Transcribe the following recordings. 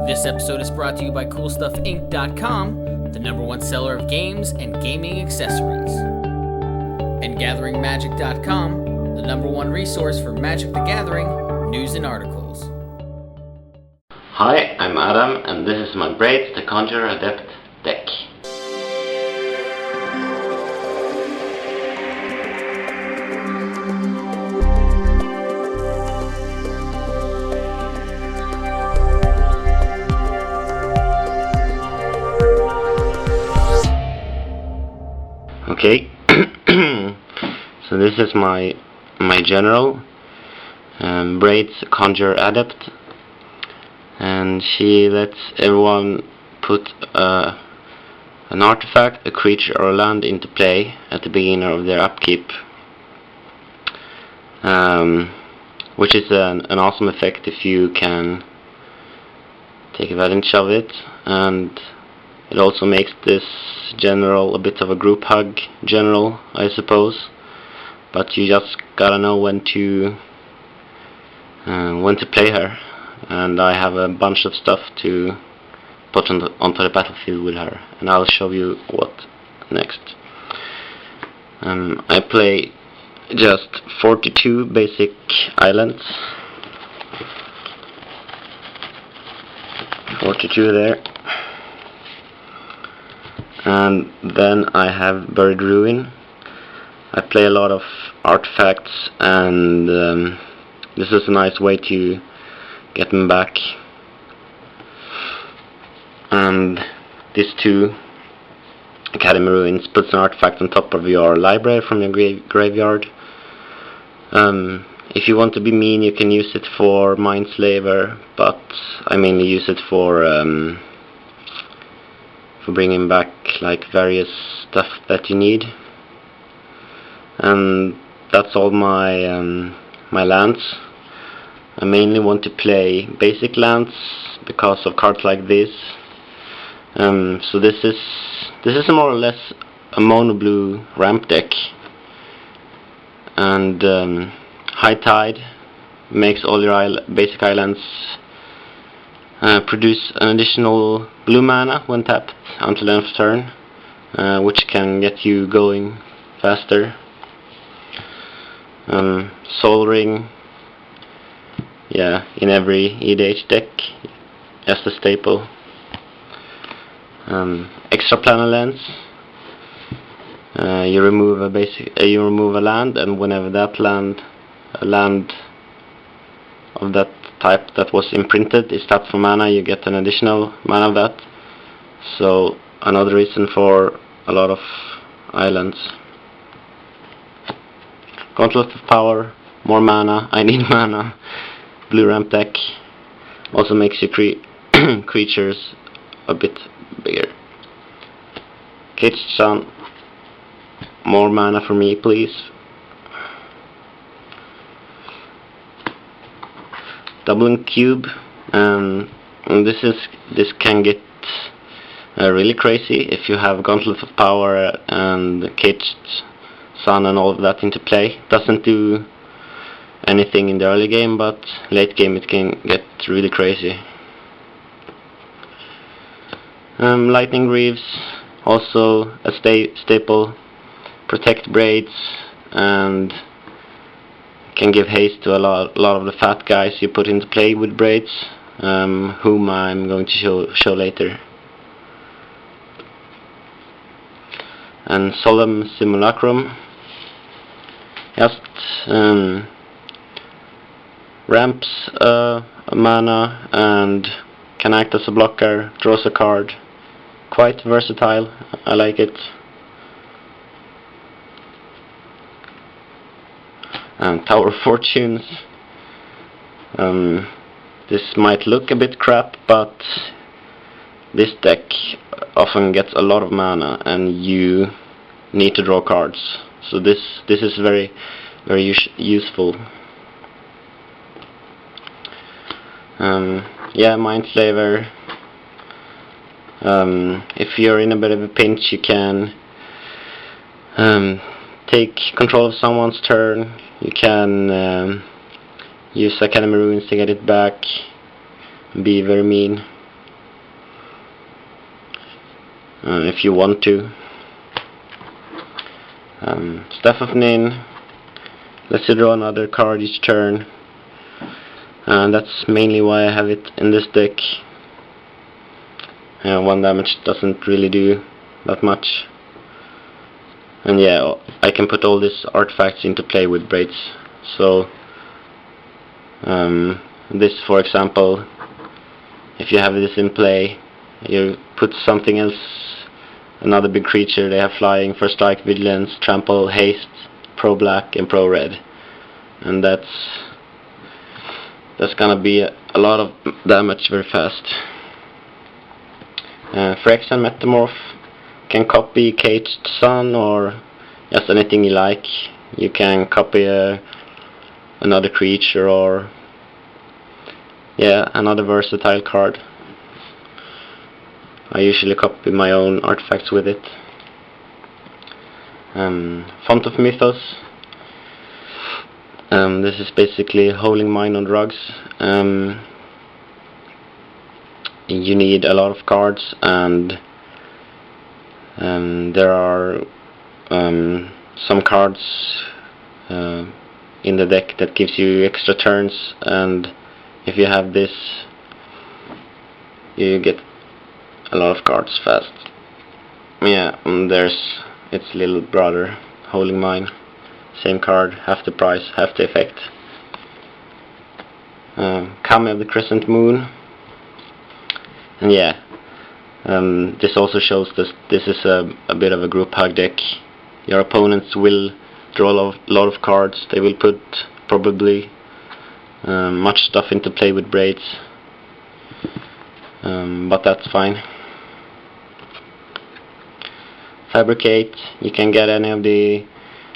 This episode is brought to you by CoolStuffInc.com, the #1 seller of games and gaming accessories. And GatheringMagic.com, the #1 resource for Magic the Gathering news and articles. Hi, I'm Adam, and this is my Braids, the Conjurer Adept deck. Okay, so this is my general, Braids, Conjurer Adept, and she lets everyone put an artifact, a creature or a land into play at the beginning of their upkeep, which is an awesome effect if you can take advantage of it. And it also makes this general a bit of a group hug general, I suppose, but you just gotta know when to play her, and I have a bunch of stuff to put onto the battlefield with her, and I'll show you what next. I play just 42 basic islands, 42 there. And then I have Buried Ruin. I play a lot of artifacts, and this is a nice way to get them back. And these two Academy Ruins puts an artifact on top of your library from your graveyard. If you want to be mean, you can use it for Mindslaver, but I mainly use it for bringing back like various stuff that you need. And that's all my my lands. I mainly want to play basic lands because of cards like this. So this is more or less a mono blue ramp deck, and High Tide makes all your basic islands produce an additional blue mana when tapped until the end of turn, which can get you going faster. Soul Ring, yeah, in every EDH deck, as the staple. Extraplanar Lens, you remove a land, and whenever a land of that type that was imprinted is tapped for mana, you get an additional mana of that. So another reason for a lot of islands. Gauntlet of Power, more mana, I need mana. Blue ramp deck also makes your creatures a bit bigger. Caged Sun, more mana for me please. Doubling Cube, and this can get really crazy if you have Gauntlet of Power and Caged Sun and all of that into play. Doesn't do anything in the early game, but late game it can get really crazy. Lightning Greaves, also a staple. Protect Braids, and can give haste to a lot of the fat guys you put into play with Braids, whom I'm going to show later. And Solemn Simulacrum, just ramps a mana and can act as a blocker, draws a card. Quite versatile, I like it. Tower of Fortunes. This might look a bit crap, but this deck often gets a lot of mana and you need to draw cards. So this is very useful. Yeah, Mindslaver. If you're in a bit of a pinch, you can take control of someone's turn. You can use Academy Ruins to get it back, be very mean. if you want to. Staff of Nin lets you draw another card each turn, and that's mainly why I have it in this deck. 1 damage doesn't really do that much. And yeah, I can put all these artifacts into play with Braids. So this, for example, if you have this in play, you put something else, another big creature. They have flying, first strike, vigilance, trample, haste, pro black and pro red, and that's gonna be a lot of damage very fast. Phyrexian Metamorph can copy Caged Sun or just anything you like. You can copy another creature or another versatile card. I usually copy my own artifacts with it. Font of Mythos. This is basically Howling Mine on drugs. You need a lot of cards, and there are some cards in the deck that gives you extra turns, and if you have this, you get a lot of cards fast. Yeah, and there's its little brother, Howling Mine. Same card, half the price, half the effect. Kami of the Crescent Moon. And yeah, this also shows this is a bit of a group hug deck. Your opponents will draw a lot of cards. They will put probably much stuff into play with Braids, but that's fine. Fabricate, you can get any of the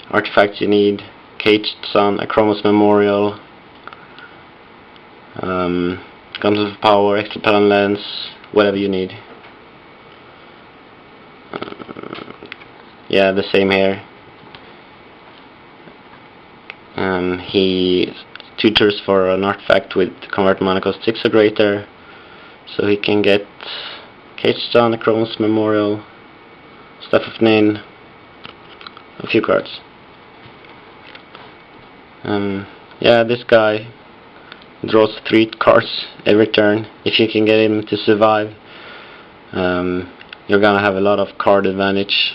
artifacts you need. Caged Sun, Akroma's Memorial, Gauntlet of Power, Extraplanar Lens, whatever you need. Yeah, the same here. He tutors for an artifact with convert mana cost 6 or greater, so he can get Caged Sun, Akroma's Memorial, Staff of Nin, a few cards. Yeah, this guy draws 3 cards every turn. If you can get him to survive, you're gonna have a lot of card advantage.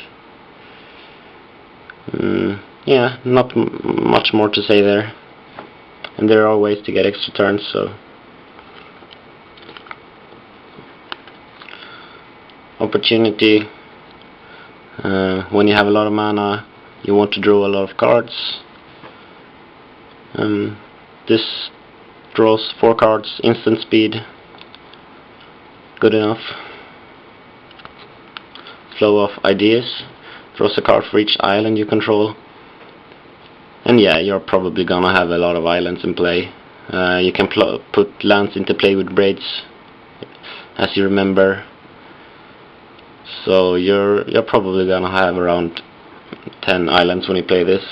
Yeah, not much more to say there. And there are ways to get extra turns, so opportunity. When you have a lot of mana, you want to draw a lot of cards. This draws 4 cards, instant speed, good enough. Flow of Ideas, draws a card for each island you control. And yeah, you're probably gonna have a lot of islands in play. You can put lands into play with Braids, as you remember. So you're probably gonna have around 10 islands when you play this.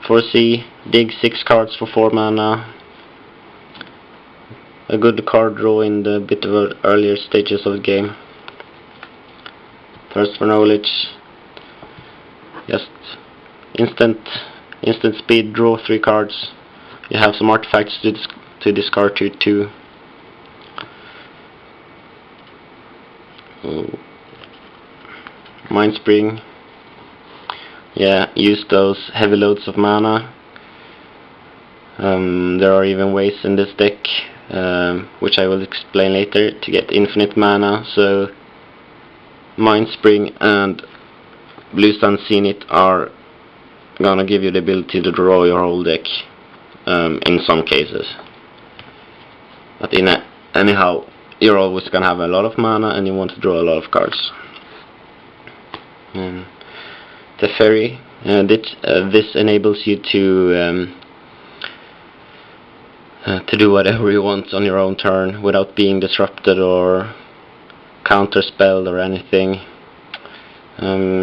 Foresee, dig 6 cards for 4 mana. A good card draw in the bit of earlier stages of the game. Thirst for Knowledge. Just instant speed, draw 3 cards. You have some artifacts to discard to 2. Mind Spring. Yeah, use those heavy loads of mana. There are even ways in this deck, which I will explain later, to get infinite mana. So Mind Spring and Blue Sun Zenith are gonna give you the ability to draw your whole deck, in some cases. But anyhow, you're always gonna have a lot of mana and you want to draw a lot of cards. Teferi, this enables you to do whatever you want on your own turn without being disrupted or counterspelled or anything.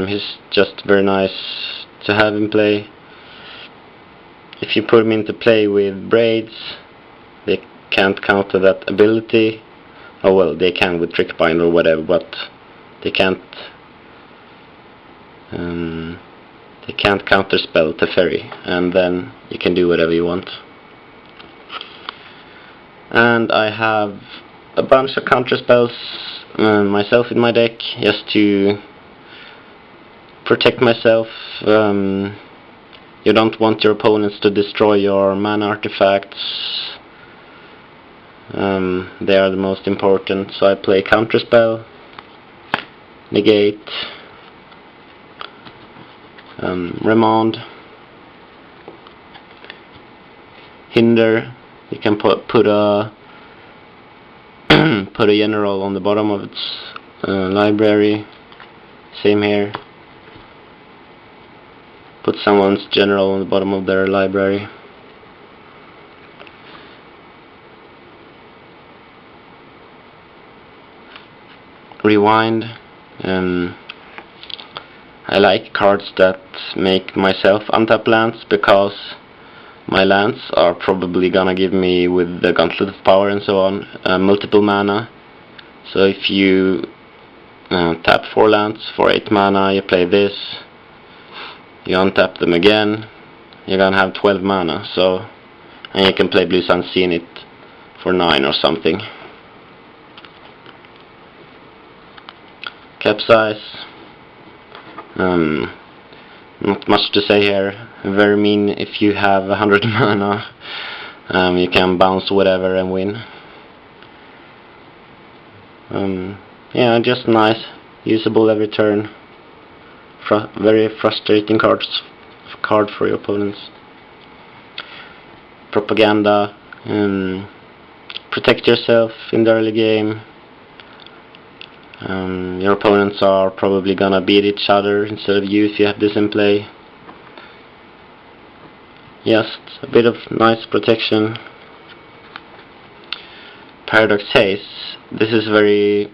He's just very nice to have in play. If you put him into play with Braids, they can't counter that ability, Oh well, they can with Trickbind or whatever, but they can't counterspell Teferi, and then you can do whatever you want. And I have a bunch of counterspells myself in my deck, just to protect myself. You don't want your opponents to destroy your mana artifacts. They are the most important, so I play Counterspell, Negate, Remand, Hinder. You can put a put a general on the bottom of its library. Same here. Put someone's general on the bottom of their library. Rewind. I like cards that make myself untap lands, because my lands are probably gonna give me, with the Gauntlet of Power and so on, multiple mana. So if you tap 4 lands for 8 mana, you play this, you untap them again, you're gonna have 12 mana. So, and you can play Blue Sun Zenith for 9 or something. Capsize. Not much to say here. Very mean if you have 100 mana. You can bounce whatever and win. Yeah, just nice, usable every turn. Very frustrating card for your opponents. Propaganda. Protect yourself in the early game. Your opponents are probably gonna beat each other instead of you if you have this in play. Just a bit of nice protection. Paradox Haze. This is very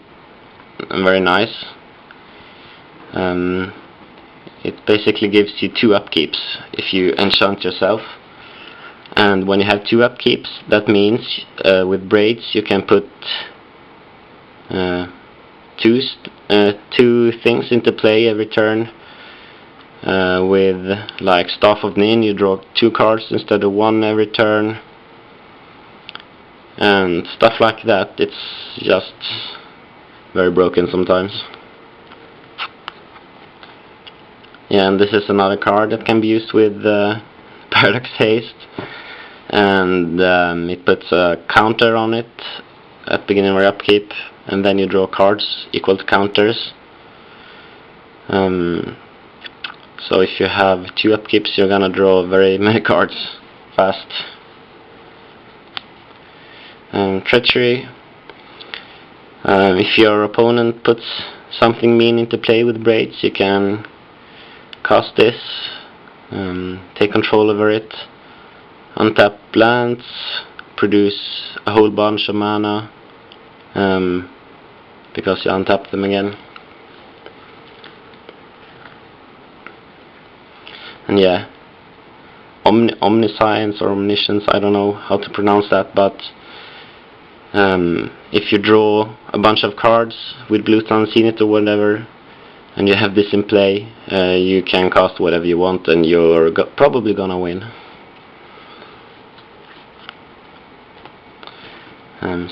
nice. It basically gives you 2 upkeeps if you enchant yourself. And when you have 2 upkeeps, that means with Braids you can put two things into play every turn. With like Staff of Nin, you draw 2 cards instead of 1 every turn, and stuff like that. It's just very broken sometimes. Yeah, and this is another card that can be used with Paradox Haste, and it puts a counter on it at the beginning of your upkeep, and then you draw cards equal to counters. So if you have 2 upkeeps, you're gonna draw very many cards fast. Treachery. If your opponent puts something mean into play with Braids, you can cast this, take control over it, untap lands, produce a whole bunch of mana, because you untap them again. And yeah, Omniscience or Omniscience, I don't know how to pronounce that, but if you draw a bunch of cards with Blue Sun Zenith or whatever, and you have this in play, you can cast whatever you want, and you're probably gonna win.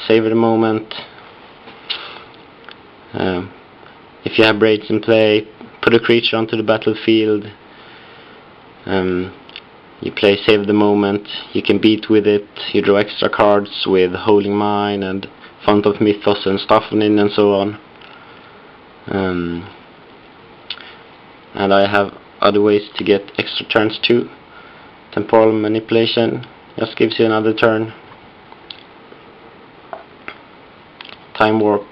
Savor the Moment. If you have Braids in play, put a creature onto the battlefield. You play Save the Moment, you can beat with it, you draw extra cards with Howling Mine and Font of Mythos and Staff of Nin and so on. And I have other ways to get extra turns too. Temporal Manipulation just gives you another turn. Time Warp.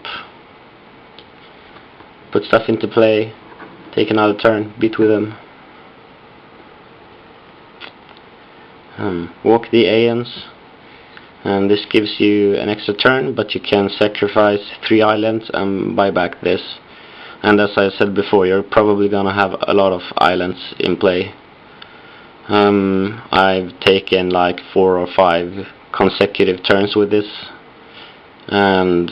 Put stuff into play, take another turn, beat with them. Walk the Aeons, and this gives you an extra turn, but you can sacrifice 3 islands and buy back this. And as I said before, you're probably gonna have a lot of islands in play. I've taken like 4 or 5 consecutive turns with this, and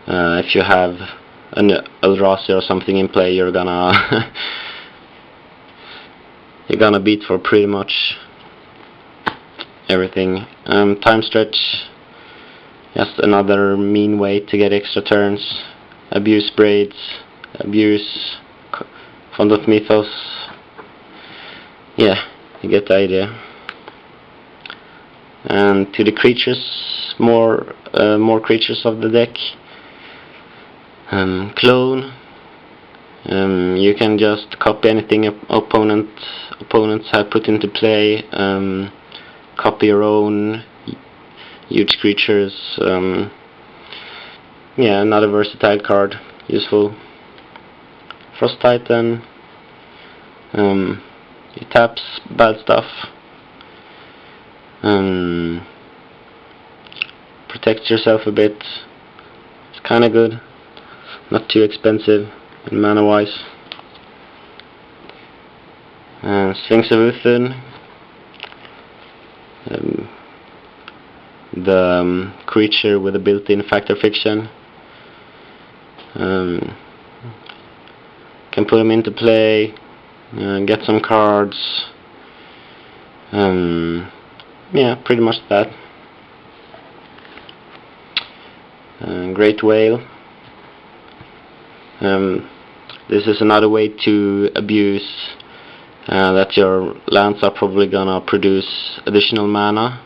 If you have an Eldrazi or something in play, you're gonna you're gonna beat for pretty much everything. Time stretch, just another mean way to get extra turns. Abuse Braids, abuse Fond of Mythos. Yeah, you get the idea. And to the creatures, more creatures of the deck. Clone. You can just copy anything opponents have put into play. Copy your own huge creatures. Yeah, another versatile card, useful. Frost Titan. It taps bad stuff. Protect yourself a bit. It's kinda good. Not too expensive in mana wise. Sphinx of Uthuun. The creature with a built-in factor fiction. Can put them into play. Get some cards. Yeah, pretty much that. Great Whale. This is another way to abuse that your lands are probably gonna produce additional mana.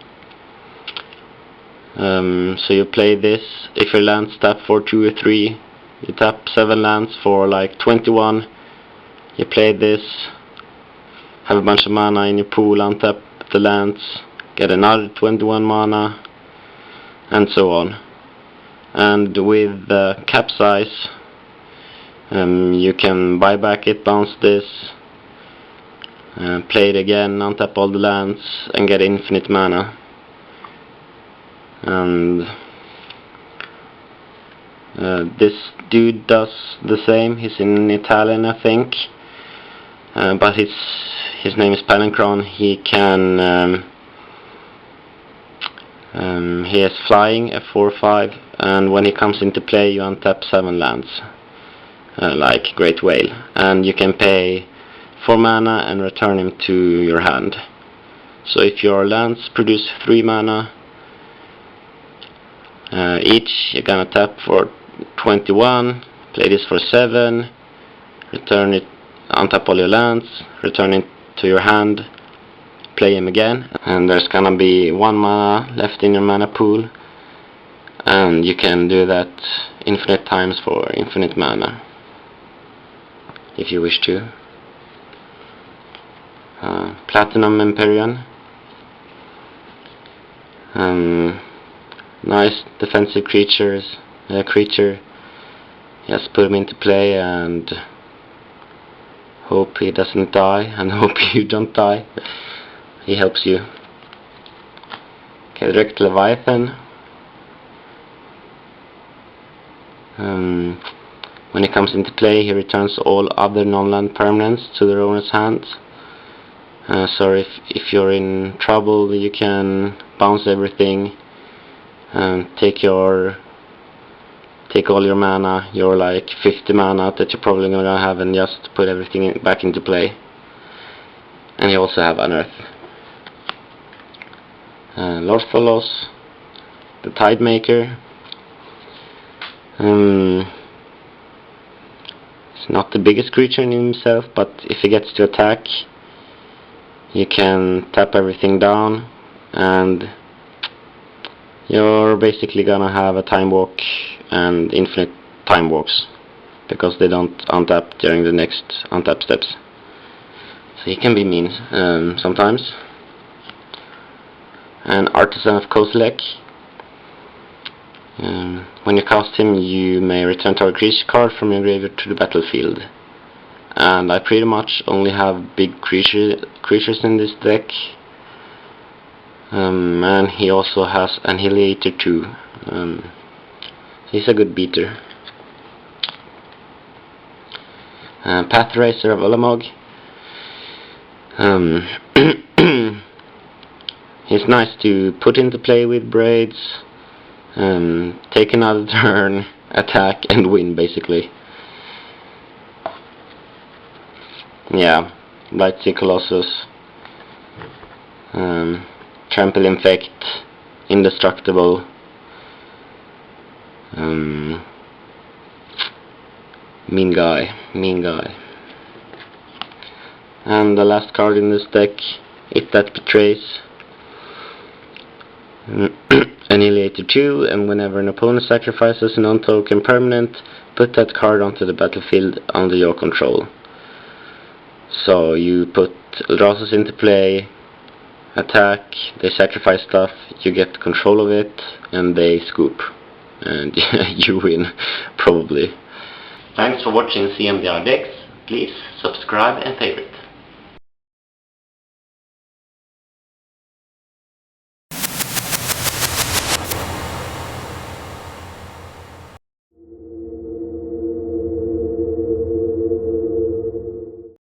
So you play this. If your lands tap for 2 or 3, you tap 7 lands for like 21. You play this, have a bunch of mana in your pool, untap the lands, get another 21 mana, and so on. And with the Capsize, you can buy back it, bounce this, play it again, untap all the lands, and get infinite mana. And this dude does the same. He's in Italian, I think, but his name is Palancron. He can he has flying, a 4/5, and when he comes into play, you untap 7 lands, like Great Whale, and you can pay 4 mana and return him to your hand. So if your lands produce 3 mana each, you're gonna tap for 21, play this for 7, return it, untap all your lands, return it to your hand, play him again, and there's gonna be 1 mana left in your mana pool, and you can do that infinite times for infinite mana if you wish to. Platinum Empyrean. Nice defensive creature. Just put him into play and hope he doesn't die, and hope you don't die. He helps you. Kederekt Leviathan. When he comes into play, he returns all other non-land permanents to their owner's hands. So if you're in trouble, you can bounce everything and take all your mana, your like 50 mana that you're probably gonna have, and just put everything back into play. And you also have Unearth. Lortholos, the Tidemaker. It's not the biggest creature in himself, but if he gets to attack, you can tap everything down, and you're basically gonna have a time walk and infinite time walks, because they don't untap during the next untap steps. So he can be mean sometimes. And Artisan of Kozilek. When you cast him, you may return target creature card from your graveyard to the battlefield. And I pretty much only have big creatures in this deck. And he also has Annihilator too. He's a good beater. Pathracer of Ulamog. He's nice to put into play with Braids, take another turn, attack and win, basically. Yeah, Blightsea Colossus, Trample Infect, Indestructible, mean guy. And the last card in this deck, It That Betrays. Annihilator 2, and whenever an opponent sacrifices a non-token permanent, put that card onto the battlefield under your control. So you put Eldrazi into play, attack, they sacrifice stuff, you get control of it, and they scoop. And you win, probably. Thanks for watching CMDR decks. Please subscribe and favorite.